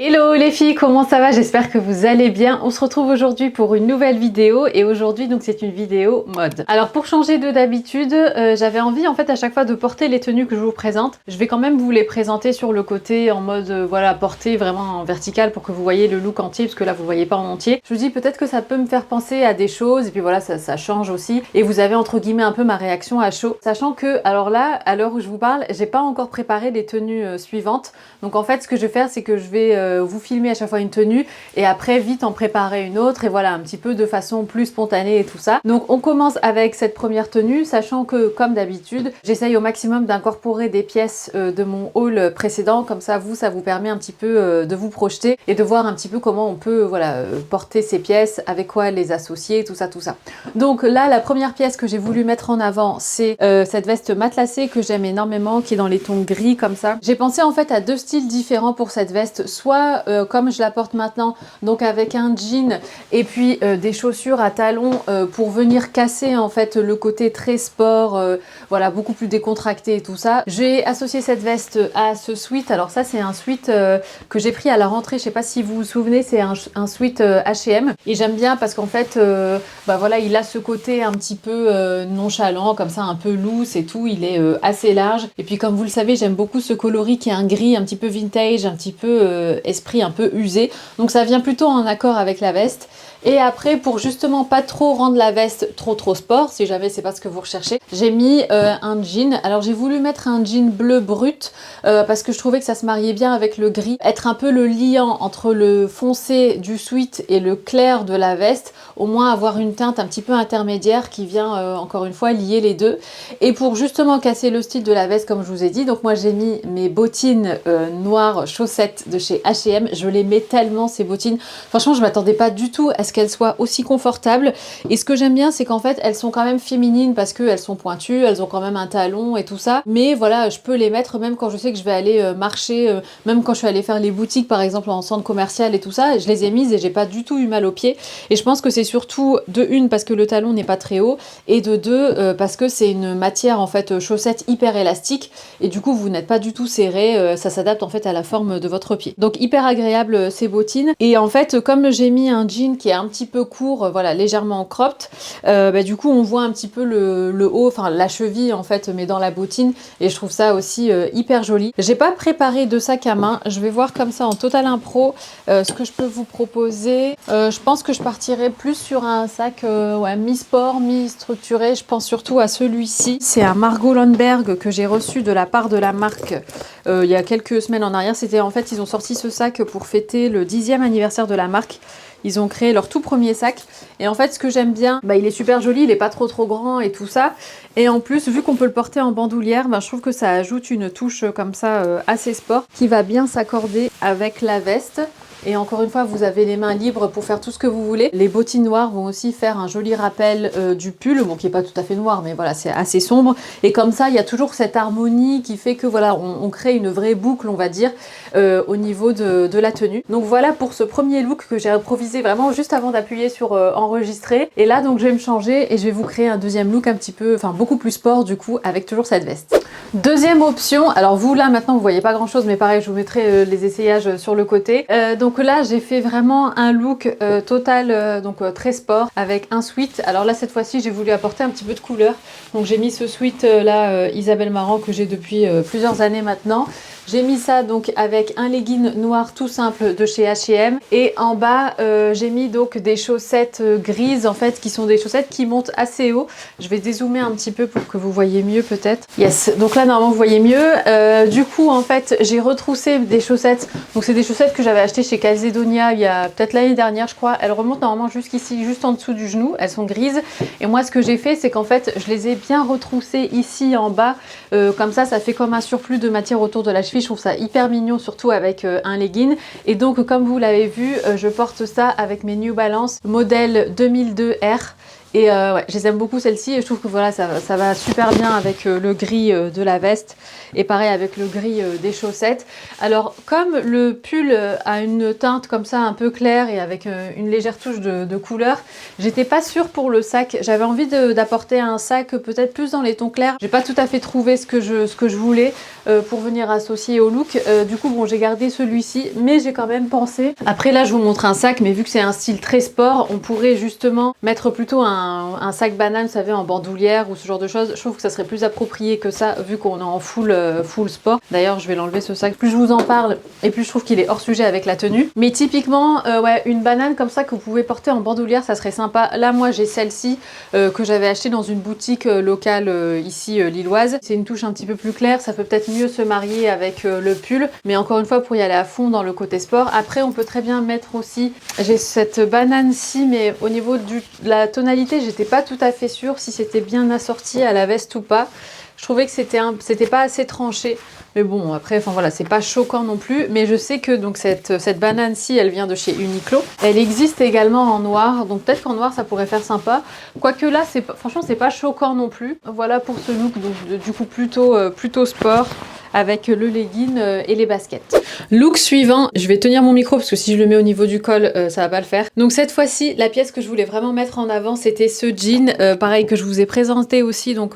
Hello les filles, comment ça va? J'espère que vous allez bien. On se retrouve aujourd'hui pour une nouvelle vidéo et aujourd'hui donc c'est une vidéo mode. Alors pour changer de d'habitude, j'avais envie en fait à chaque fois de porter les tenues que je vous présente. Je vais quand même vous les présenter sur le côté en mode voilà porté vraiment en vertical pour que vous voyez le look entier parce que là vous le voyez pas en entier. Je vous dis peut-être que ça peut me faire penser à des choses et puis voilà ça change aussi et vous avez entre guillemets un peu ma réaction à chaud. Sachant que alors là à l'heure où je vous parle, j'ai pas encore préparé les tenues suivantes. Donc en fait ce que je vais faire c'est que je vais vous filmer à chaque fois une tenue et après vite en préparer une autre et voilà un petit peu de façon plus spontanée et tout ça. Donc on commence avec cette première tenue sachant que comme d'habitude j'essaye au maximum d'incorporer des pièces de mon haul précédent, comme ça vous permet un petit peu de vous projeter et de voir un petit peu comment on peut voilà porter ces pièces, avec quoi les associer, tout ça. Donc là la première pièce que j'ai voulu mettre en avant c'est cette veste matelassée que j'aime énormément qui est dans les tons gris comme ça. J'ai pensé en fait à deux styles différents pour cette veste, soit comme je la porte maintenant, donc avec un jean et puis des chaussures à talons pour venir casser en fait le côté très sport, voilà beaucoup plus décontracté et tout ça. J'ai associé cette veste à ce sweat. Alors ça c'est un sweat que j'ai pris à la rentrée, je sais pas si vous vous souvenez, c'est un sweat H&M et j'aime bien parce qu'en fait bah voilà il a ce côté un petit peu nonchalant comme ça, un peu loose et tout, il est assez large et puis comme vous le savez j'aime beaucoup ce coloris qui est un gris un petit peu vintage, un petit peu esprit un peu usé, donc ça vient plutôt en accord avec la veste. Et après pour justement pas trop rendre la veste trop sport, si jamais c'est pas ce que vous recherchez, j'ai mis un jean. Alors j'ai voulu mettre un jean bleu brut parce que je trouvais que ça se mariait bien avec le gris, être un peu le liant entre le foncé du sweat et le clair de la veste, au moins avoir une teinte un petit peu intermédiaire qui vient encore une fois lier les deux. Et pour justement casser le style de la veste comme je vous ai dit, donc moi j'ai mis mes bottines noires chaussettes de chez H&M. Je les mets tellement ces bottines, franchement je m'attendais pas du tout à ce qu'elles soient aussi confortables et ce que j'aime bien c'est qu'en fait elles sont quand même féminines parce qu'elles sont pointues, elles ont quand même un talon et tout ça, mais voilà je peux les mettre même quand je sais que je vais aller marcher, même quand je suis allée faire les boutiques par exemple en centre commercial et tout ça, je les ai mises et j'ai pas du tout eu mal aux pieds et je pense que c'est surtout de une parce que le talon n'est pas très haut et de deux parce que c'est une matière en fait chaussette hyper élastique et du coup vous n'êtes pas du tout serré, ça s'adapte en fait à la forme de votre pied, donc hyper agréable ces bottines. Et en fait comme j'ai mis un jean qui est un petit peu court, voilà légèrement cropped, bah, du coup on voit un petit peu le haut, enfin la cheville en fait mais dans la bottine et je trouve ça aussi hyper joli. J'ai pas préparé de sac à main, je vais voir comme ça en total impro ce que je peux vous proposer. Je pense que je partirai plus sur un sac ouais, mi-sport, mi-structuré, je pense surtout à celui-ci. C'est un Margot Lundberg que j'ai reçu de la part de la marque il y a quelques semaines en arrière. C'était en fait ils ont sorti ce sac pour fêter le 10e anniversaire de la marque. Ils ont créé leur tout premier sac et en fait ce que j'aime bien, bah, il est super joli, il est pas trop grand et tout ça, et en plus vu qu'on peut le porter en bandoulière, bah, je trouve que ça ajoute une touche comme ça assez sport qui va bien s'accorder avec la veste. Et encore une fois, vous avez les mains libres pour faire tout ce que vous voulez. Les bottines noires vont aussi faire un joli rappel du pull, bon qui est pas tout à fait noir, mais voilà, c'est assez sombre. Et comme ça, il y a toujours cette harmonie qui fait que voilà, on crée une vraie boucle, on va dire, au niveau de la tenue. Donc voilà pour ce premier look que j'ai improvisé vraiment juste avant d'appuyer sur enregistrer. Et là, donc je vais me changer et je vais vous créer un deuxième look un petit peu, enfin beaucoup plus sport du coup, avec toujours cette veste. Deuxième option, alors vous là maintenant vous voyez pas grand chose, mais pareil je vous mettrai les essayages sur le côté. Donc là j'ai fait vraiment un look total, donc très sport avec un sweat. Alors là cette fois-ci j'ai voulu apporter un petit peu de couleur, donc j'ai mis ce sweat là Isabelle Marant que j'ai depuis plusieurs années maintenant. J'ai mis ça donc avec un legging noir tout simple de chez H&M et en bas j'ai mis donc des chaussettes grises en fait qui sont des chaussettes qui montent assez haut. Je vais dézoomer un petit peu pour que vous voyez mieux peut-être. Yes, donc là normalement vous voyez mieux. Du coup en fait j'ai retroussé des chaussettes, donc c'est des chaussettes que j'avais achetées chez Calzedonia il y a peut-être l'année dernière je crois. Elles remontent normalement jusqu'ici, juste en dessous du genou, elles sont grises et moi ce que j'ai fait c'est qu'en fait je les ai bien retroussées ici en bas, comme ça fait comme un surplus de matière autour de la cheville. Je trouve ça hyper mignon, surtout avec un legging. Et donc comme vous l'avez vu, je porte ça avec mes New Balance modèle 2002R Et ouais, je les aime beaucoup celles-ci et je trouve que voilà, ça va super bien avec le gris de la veste et pareil avec le gris des chaussettes. Alors comme le pull a une teinte comme ça un peu claire et avec une légère touche de couleur, j'étais pas sûre pour le sac. J'avais envie d'apporter un sac peut-être plus dans les tons clairs. J'ai pas tout à fait trouvé ce que je voulais pour venir associer au look. Du coup bon, j'ai gardé celui-ci, mais j'ai quand même pensé. Après là je vous montre un sac, mais vu que c'est un style très sport, on pourrait justement mettre plutôt un sac banane, vous savez, en bandoulière ou ce genre de choses. Je trouve que ça serait plus approprié que ça, vu qu'on est en full sport. D'ailleurs, je vais l'enlever ce sac. Plus je vous en parle, et plus je trouve qu'il est hors sujet avec la tenue. Mais typiquement, ouais, une banane comme ça que vous pouvez porter en bandoulière, ça serait sympa. Là, moi, j'ai celle-ci que j'avais achetée dans une boutique locale ici lilloise. C'est une touche un petit peu plus claire. Ça peut peut-être mieux se marier avec le pull. Mais encore une fois, pour y aller à fond dans le côté sport. Après, on peut très bien mettre aussi... J'ai cette banane-ci, mais au niveau de la tonalité, j'étais pas tout à fait sûre si c'était bien assorti à la veste ou pas. Je trouvais que c'était pas assez tranché. Mais bon, après, enfin voilà, c'est pas choquant non plus. Mais je sais que donc cette banane-ci, elle vient de chez Uniqlo. Elle existe également en noir. Donc peut-être qu'en noir, ça pourrait faire sympa. Quoique là, franchement, c'est pas choquant non plus. Voilà pour ce look, donc du coup plutôt sport, avec le legging et les baskets. Look suivant, je vais tenir mon micro parce que si je le mets au niveau du col, ça va pas le faire. Donc cette fois-ci, la pièce que je voulais vraiment mettre en avant, c'était ce jean, pareil que je vous ai présenté aussi donc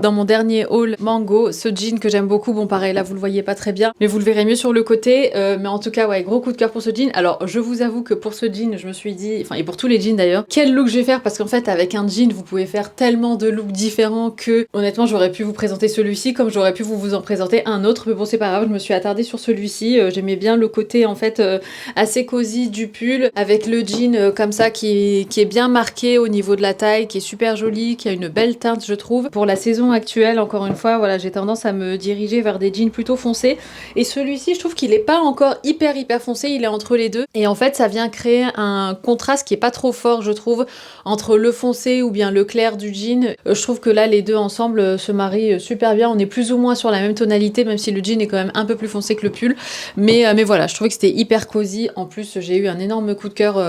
dans mon dernier haul Mango, ce jean que j'aime beaucoup. Bon pareil, là vous le voyez pas très bien, mais vous le verrez mieux sur le côté. Mais en tout cas, ouais, gros coup de cœur pour ce jean. Alors je vous avoue que pour ce jean, je me suis dit, enfin et pour tous les jeans d'ailleurs, quel look je vais faire, parce qu'en fait avec un jean, vous pouvez faire tellement de looks différents que honnêtement, j'aurais pu vous présenter celui-ci comme j'aurais pu vous en présenter un autre. Mais bon, c'est pas grave, je me suis attardée sur celui-ci. J'aimais bien le côté en fait assez cosy du pull avec le jean comme ça qui est bien marqué au niveau de la taille, qui est super joli, qui a une belle teinte je trouve. Pour la saison actuelle, encore une fois, voilà, j'ai tendance à me diriger vers des jeans plutôt foncés. Et celui-ci, je trouve qu'il est pas encore hyper foncé, il est entre les deux. Et en fait, ça vient créer un contraste qui est pas trop fort, je trouve, entre le foncé ou bien le clair du jean. Je trouve que là, les deux ensemble se marient super bien. On est plus ou moins sur la même tonalité, même si le jean est quand même un peu plus foncé que le pull. Mais voilà, je trouvais que c'était hyper cosy. En plus, j'ai eu un énorme coup de cœur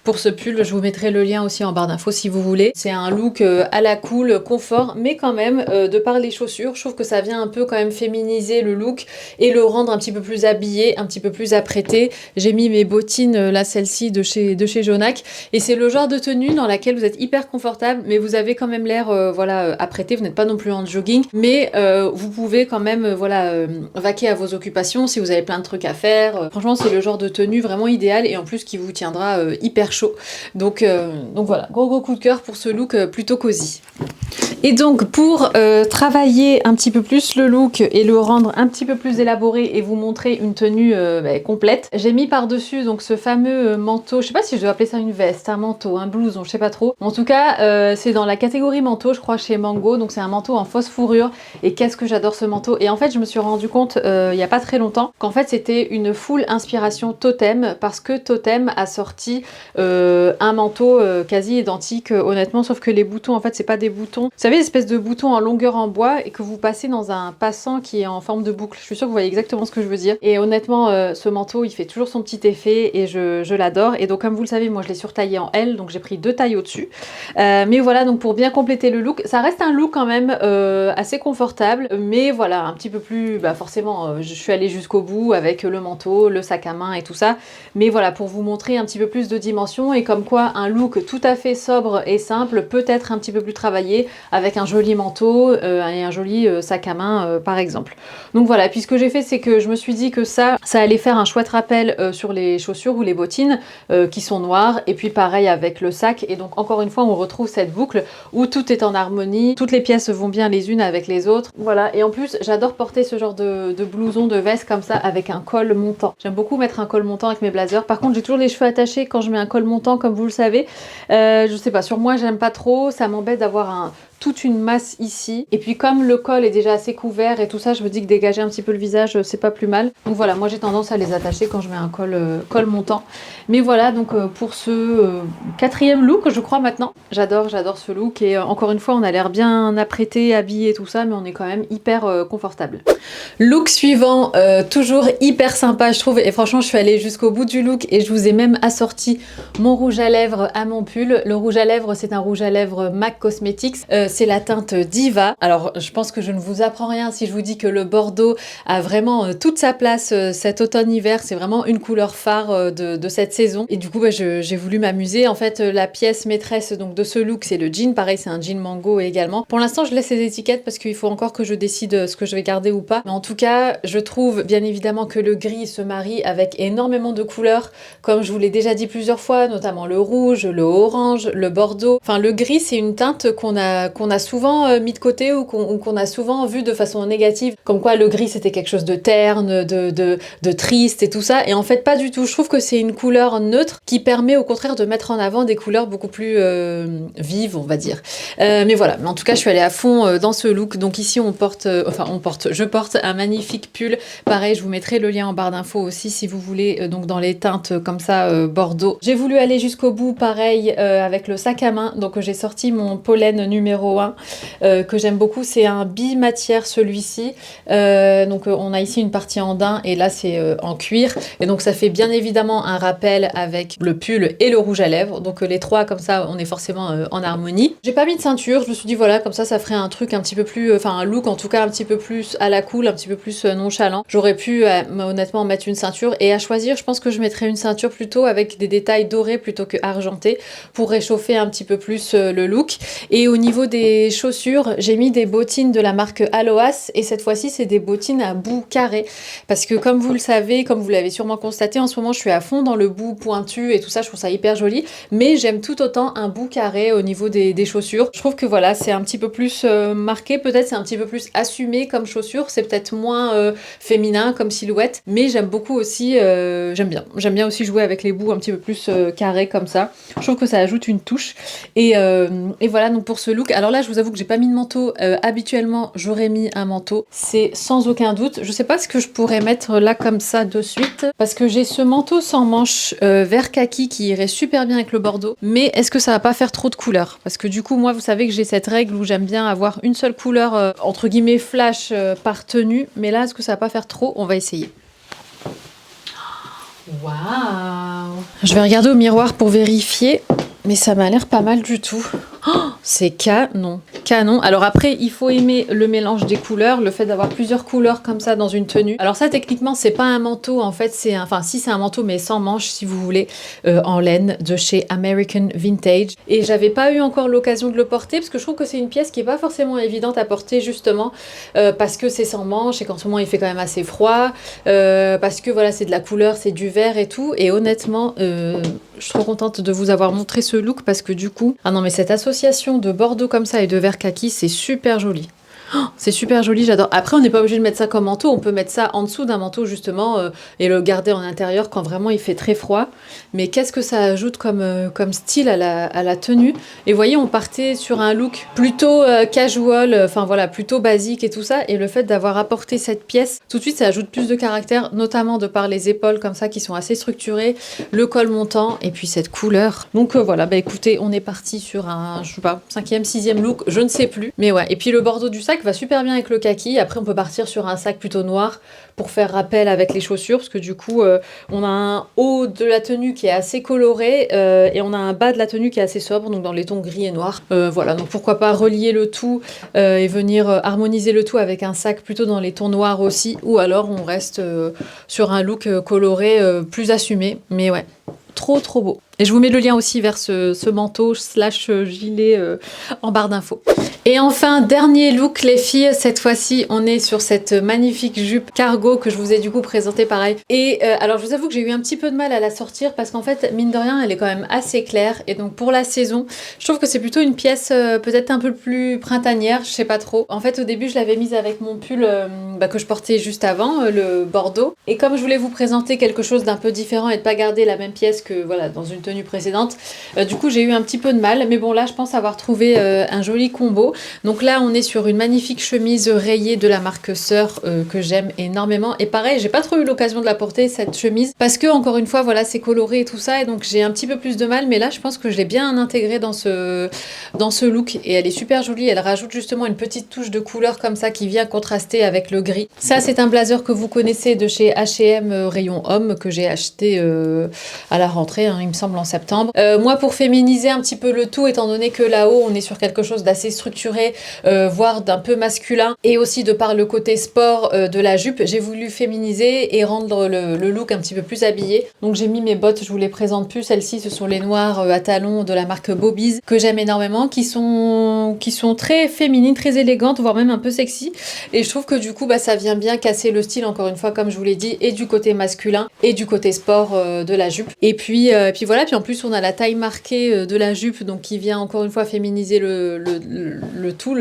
pour ce pull. Je vous mettrai le lien aussi en barre d'infos si vous voulez. C'est un look à la cool, confort, mais quand même, de par les chaussures, je trouve que ça vient un peu quand même féminiser le look et le rendre un petit peu plus habillé, un petit peu plus apprêté. J'ai mis mes bottines, là, celle-ci de chez Jonac. Et c'est le genre de tenue dans laquelle vous êtes hyper confortable, mais vous avez quand même l'air, voilà, apprêté. Vous n'êtes pas non plus en jogging, mais vous pouvez quand même, voilà, vaquer à vos occupations si vous avez plein de trucs à faire. Franchement, c'est le genre de tenue vraiment idéal et en plus qui vous tiendra hyper chaud. Donc voilà, gros coup de cœur pour ce look plutôt cosy. Et donc pour travailler un petit peu plus le look et le rendre un petit peu plus élaboré et vous montrer une tenue complète, j'ai mis par-dessus donc ce fameux manteau, je sais pas si je dois appeler ça une veste, un manteau, un blouson, je sais pas trop. En tout cas, c'est dans la catégorie manteau, je crois, chez Mango, donc c'est un manteau en fausse fourrure et qu'est-ce que j'adore ce manteau. Et en fait, je me suis rendu compte il y a pas très longtemps qu'en fait c'était une full inspiration Totem, parce que Totem a sorti un manteau quasi identique, honnêtement, sauf que les boutons, en fait, c'est pas des boutons. Vous savez, espèce de boutons en longueur en bois et que vous passez dans un passant qui est en forme de boucle. Je suis sûre que vous voyez exactement ce que je veux dire. Et honnêtement, ce manteau, il fait toujours son petit effet et je l'adore. Et donc, comme vous le savez, moi, je l'ai surtaillé en L, donc j'ai pris 2 tailles au-dessus. Mais voilà, donc pour bien compléter le look, ça reste un look quand même assez confortable, mais voilà, un petit peu plus, bah forcément, je suis allée jusqu'au bout avec le manteau, le sac à main et tout ça. Mais voilà, pour vous montrer un petit peu plus de dimension et comme quoi un look tout à fait sobre et simple peut être un petit peu plus travaillé avec un joli manteau et un joli sac à main par exemple. Donc voilà, puis ce que j'ai fait, c'est que je me suis dit que ça allait faire un chouette rappel sur les chaussures ou les bottines qui sont noires, et puis pareil avec le sac. Et donc encore une fois, on retrouve cette boucle où tout est en harmonie, toutes les pièces vont bien les unes avec les autres. Voilà, et en plus j'adore porter ce genre de blouson, de veste comme ça avec un col montant. J'aime beaucoup mettre un col montant avec mes blazers. Par contre, j'ai toujours les cheveux attachés quand je mets un col montant, comme vous le savez. Je sais pas, sur moi j'aime pas trop, ça m'embête d'avoir toute une masse ici. Et puis comme le col est déjà assez couvert et tout ça, je me dis que dégager un petit peu le visage, c'est pas plus mal. Donc voilà, moi j'ai tendance à les attacher quand je mets un col montant. Mais voilà, donc pour ce quatrième look, je crois maintenant. J'adore ce look et encore une fois, on a l'air bien apprêté, habillé, tout ça, mais on est quand même hyper confortable. Look suivant, toujours hyper sympa je trouve, et franchement je suis allée jusqu'au bout du look et je vous ai même assorti mon rouge à lèvres à mon pull. Le rouge à lèvres, c'est un rouge à lèvres MAC Cosmetics, c'est la teinte Diva. Alors je pense que je ne vous apprends rien si je vous dis que le bordeaux a vraiment toute sa place cet automne-hiver, c'est vraiment une couleur phare de cette saison. Et du coup j'ai voulu m'amuser. En fait la pièce maîtresse donc de ce look c'est le jean, pareil c'est un jean mango également. Pour l'instant je laisse les étiquettes parce qu'il faut encore que je décide ce que je vais garder ou pas. Mais en tout cas je trouve bien évidemment que le gris se marie avec énormément de couleurs, comme je vous l'ai déjà dit plusieurs fois, notamment le rouge, le orange, le bordeaux. Enfin le gris c'est une teinte qu'on a souvent mis de côté ou qu'on a souvent vu de façon négative, comme quoi le gris c'était quelque chose de terne, de triste et tout ça, et en fait pas du tout. Je trouve que c'est une couleur neutre qui permet au contraire de mettre en avant des couleurs beaucoup plus vives on va dire. Mais voilà, mais en tout cas je suis allée à fond dans ce look. Donc ici je porte un magnifique pull, pareil je vous mettrai le lien en barre d'infos aussi si vous voulez, donc dans les teintes comme ça bordeaux. J'ai voulu aller jusqu'au bout pareil avec le sac à main, donc j'ai sorti mon pollen numéro 1 que j'aime beaucoup, c'est un bi-matière celui-ci, donc on a ici une partie en daim et là c'est en cuir, et donc ça fait bien évidemment un rappel avec le pull et le rouge à lèvres, donc les trois comme ça on est forcément en harmonie. J'ai pas mis de ceinture, je me suis dit voilà comme ça ferait un truc un petit peu plus, enfin un look en tout cas un petit peu plus à la cool, un petit peu plus nonchalant. J'aurais pu honnêtement mettre une ceinture, et à choisir je pense que je mettrais une ceinture plutôt avec des détails dorés plutôt que argentés pour réchauffer un petit peu plus le look. Et au niveau des chaussures, j'ai mis des bottines de la marque Aloas, et cette fois-ci c'est des bottines à bout carré, parce que comme vous le savez, comme vous l'avez sûrement constaté, en ce moment je suis à fond dans le bout pointu et tout ça, je trouve ça hyper joli, mais j'aime tout autant un bout carré au niveau des chaussures. Je trouve que voilà, c'est un petit peu plus marqué, peut-être c'est un petit peu plus assumé comme chaussure, c'est peut-être moins féminin comme silhouette, mais j'aime beaucoup aussi, j'aime bien aussi jouer avec les bouts un petit peu plus carrés comme ça. Je trouve que ça ajoute une touche, et voilà donc pour ce look. Alors là je vous avoue que j'ai pas mis de manteau, habituellement j'aurais mis un manteau, c'est sans aucun doute. Je sais pas ce que je pourrais mettre là comme ça de suite, parce que j'ai ce manteau sans manches vert kaki qui irait super bien avec le bordeaux, mais est-ce que ça va pas faire trop de couleurs? Parce que du coup moi vous savez que j'ai cette règle où j'aime bien avoir une seule couleur entre guillemets flash par tenue, mais là est-ce que ça va pas faire trop? On va essayer. Waouh! Je vais regarder au miroir pour vérifier, mais ça m'a l'air pas mal du tout. Oh, c'est canon. Alors après, il faut aimer le mélange des couleurs, le fait d'avoir plusieurs couleurs comme ça dans une tenue. Alors ça, techniquement, c'est pas un manteau, en fait, c'est un... Enfin, si, c'est un manteau, mais sans manches, si vous voulez, en laine, de chez American Vintage. Et j'avais pas eu encore l'occasion de le porter, parce que je trouve que c'est une pièce qui est pas forcément évidente à porter, justement, parce que c'est sans manches, et qu'en ce moment, il fait quand même assez froid, parce que, voilà, c'est de la couleur, c'est du vert et tout, et honnêtement, je suis trop contente de vous avoir montré ce look, parce que du coup... Ah non, mais cette association de bordeaux comme ça et de vert kaki, c'est super joli. Oh, c'est super joli, j'adore. Après, on n'est pas obligé de mettre ça comme manteau, on peut mettre ça en dessous d'un manteau justement et le garder en intérieur quand vraiment il fait très froid. Mais qu'est-ce que ça ajoute comme style à la tenue. Et vous voyez, on partait sur un look plutôt casual, enfin voilà, plutôt basique et tout ça. Et le fait d'avoir apporté cette pièce, tout de suite, ça ajoute plus de caractère, notamment de par les épaules comme ça qui sont assez structurées, le col montant et puis cette couleur. Donc voilà, bah écoutez, on est parti sur un, je sais pas, 5e, 6e look, je ne sais plus. Mais ouais, et puis le bordeaux du sac va super bien avec le kaki. Après on peut partir sur un sac plutôt noir pour faire rappel avec les chaussures, parce que du coup on a un haut de la tenue qui est assez coloré et on a un bas de la tenue qui est assez sobre, donc dans les tons gris et noirs. Voilà, donc pourquoi pas relier le tout et venir harmoniser le tout avec un sac plutôt dans les tons noirs aussi, ou alors on reste sur un look coloré plus assumé. Mais ouais, trop beau. Et je vous mets le lien aussi vers ce manteau slash gilet en barre d'infos. Et enfin, dernier look les filles, cette fois-ci on est sur cette magnifique jupe cargo que je vous ai du coup présentée pareil. Et alors je vous avoue que j'ai eu un petit peu de mal à la sortir parce qu'en fait mine de rien elle est quand même assez claire, et donc pour la saison je trouve que c'est plutôt une pièce peut-être un peu plus printanière, je sais pas trop. En fait au début je l'avais mise avec mon pull que je portais juste avant, le bordeaux, et comme je voulais vous présenter quelque chose d'un peu différent et de pas garder la même pièce que voilà, dans une tenue précédente. Du coup, j'ai eu un petit peu de mal, mais bon, là, je pense avoir trouvé un joli combo. Donc là, on est sur une magnifique chemise rayée de la marque Sœur que j'aime énormément. Et pareil, j'ai pas trop eu l'occasion de la porter, cette chemise, parce que, encore une fois, voilà, c'est coloré et tout ça, et donc j'ai un petit peu plus de mal, mais là, je pense que je l'ai bien intégrée dans ce look, et elle est super jolie. Elle rajoute justement une petite touche de couleur comme ça qui vient contraster avec le gris. Ça, c'est un blazer que vous connaissez de chez H&M rayon homme, que j'ai acheté à la rentrée, hein, il me semble en septembre. Moi, pour féminiser un petit peu le tout, étant donné que là-haut, on est sur quelque chose d'assez structuré, voire d'un peu masculin, et aussi de par le côté sport de la jupe, j'ai voulu féminiser et rendre le look un petit peu plus habillé. Donc j'ai mis mes bottes, je vous les présente plus, celles-ci, ce sont les noires à talons de la marque Bobby's, que j'aime énormément, qui sont très féminines, très élégantes, voire même un peu sexy, et je trouve que du coup, bah, ça vient bien casser le style, encore une fois, comme je vous l'ai dit, et du côté masculin, et du côté sport de la jupe. Et puis voilà, puis en plus, on a la taille marquée de la jupe, donc qui vient encore une fois féminiser le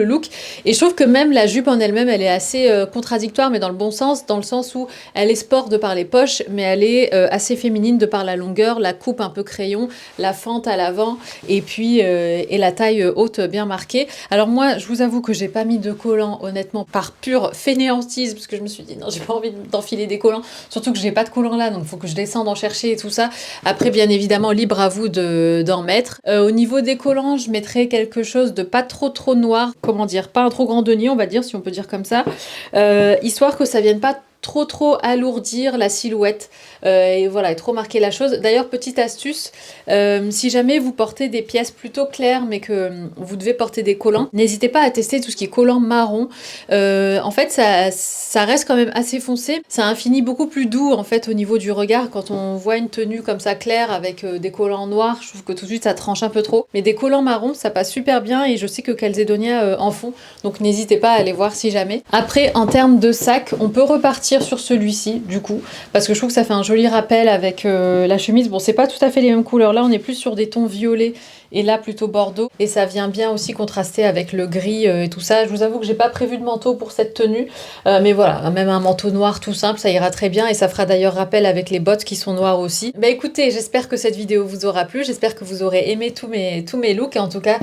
look. Et je trouve que même la jupe en elle-même, elle est assez contradictoire, mais dans le bon sens, dans le sens où elle est sport de par les poches, mais elle est assez féminine de par la longueur, la coupe un peu crayon, la fente à l'avant, et puis et la taille haute bien marquée. Alors moi, je vous avoue que j'ai pas mis de collant, honnêtement, par pure fainéantise, parce que je me suis dit non, j'ai pas envie d'enfiler des collants, surtout que j'ai pas de collant là, donc il faut que je descende en chercher et tout ça. Après, bien évidemment, libre à vous d'en mettre. Au niveau des collants, je mettrai quelque chose de pas trop noir, comment dire, pas un trop grand denier, on va dire, si on peut dire comme ça, histoire que ça vienne pas trop alourdir la silhouette et voilà, et trop marquer la chose. D'ailleurs, petite astuce, si jamais vous portez des pièces plutôt claires mais que vous devez porter des collants, n'hésitez pas à tester tout ce qui est collant marron. En fait, ça reste quand même assez foncé, ça a un fini beaucoup plus doux en fait au niveau du regard. Quand on voit une tenue comme ça claire avec des collants noirs, je trouve que tout de suite ça tranche un peu trop, mais des collants marron ça passe super bien, et je sais que Calzedonia en font, donc n'hésitez pas à aller voir si jamais. Après, en termes de sac, on peut repartir sur celui-ci du coup, parce que je trouve que ça fait un joli rappel avec la chemise. Bon, c'est pas tout à fait les mêmes couleurs, là on est plus sur des tons violets et là plutôt bordeaux, et ça vient bien aussi contraster avec le gris et tout ça. Je vous avoue que j'ai pas prévu de manteau pour cette tenue, mais voilà, même un manteau noir tout simple, ça ira très bien, et ça fera d'ailleurs rappel avec les bottes qui sont noires aussi. Bah écoutez, j'espère que cette vidéo vous aura plu, j'espère que vous aurez aimé tous mes looks, en tout cas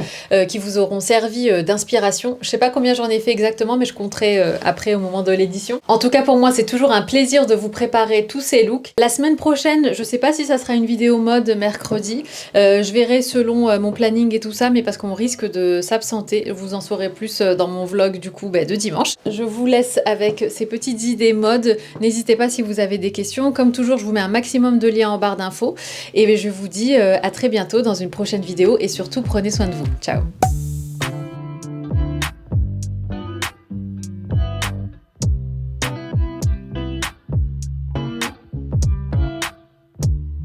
qui vous auront servi d'inspiration. Je sais pas combien j'en ai fait exactement, mais je compterai après au moment de l'édition. En tout cas, pour moi, c'est toujours un plaisir de vous préparer tous ces looks. La semaine prochaine, je sais pas si ça sera une vidéo mode mercredi, je verrai selon mon planning et tout ça, mais parce qu'on risque de s'absenter. Vous en saurez plus dans mon vlog du coup de dimanche. Je vous laisse avec ces petites idées mode. N'hésitez pas si vous avez des questions. Comme toujours, je vous mets un maximum de liens en barre d'infos, et je vous dis à très bientôt dans une prochaine vidéo, et surtout prenez soin de vous. Ciao!